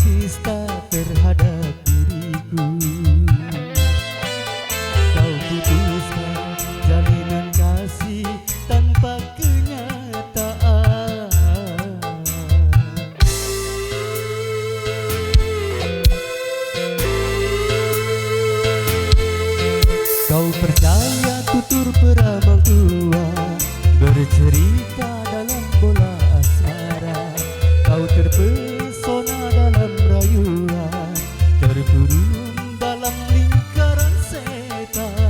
dusta terhadap diriku. Kau putuskan jalinan kasih tanpa kenyataan. Kau percaya tutur peramal tua bercerita dalam bola asmara. Kau terpesona dalam rayuan, terkurung dalam lingkaran setan.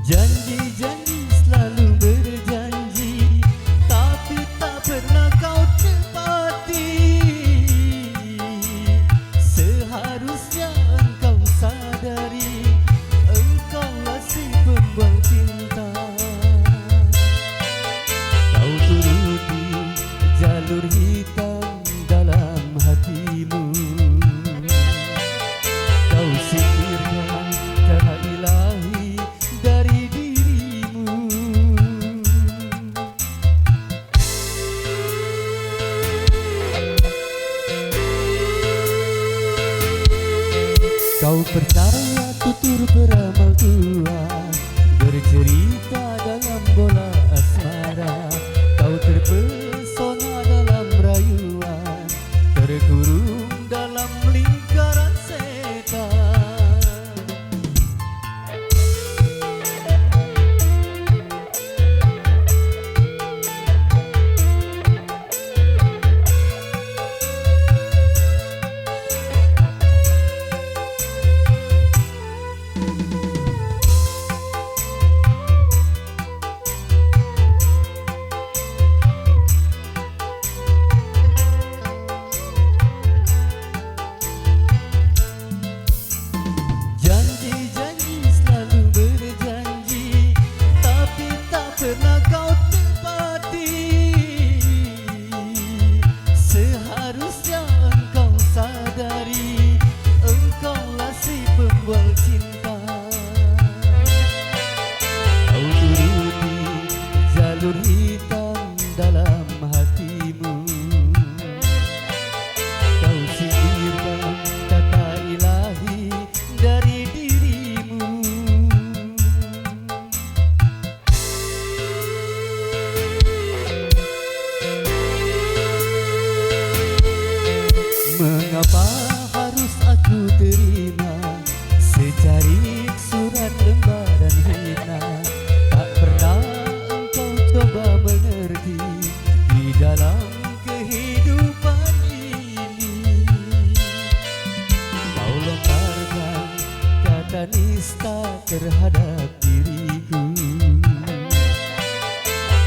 Janji-janji selalu berjanji, tapi tak pernah kau tepati. Seharusnya engkau sadari, engkaulah si pembuang cinta. Kau turuti jalur hitam dalam hatimu. Kau singkirkan cara ilahi dari dirimu. Kau percaya tutur peramal tua bercerita dalam bola asmara. Kau terpesona dalam rayuan, terkurung dalam lingkaran setan. Janji-janji selalu berjanji, tapi tak pernah kau tepati. Seharusnya engkau sadari, engkaulah si pembual cinta. Kau turuti jalur hitam dalam hatimu. Kau singkirkan kata ilahi dari dirimu. Mengapa harus aku terima secarik surat lembaran hina? Tak pernah engkau coba mengerti di dalam kehidupan ini. Kau lontarkan kata nista terhadap diriku.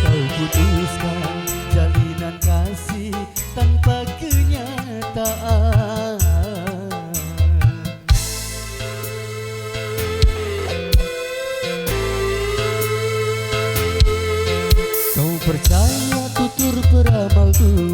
Kau putuskan jalinan kasih tanpa kenyataan. Kau percaya tutur peramal tua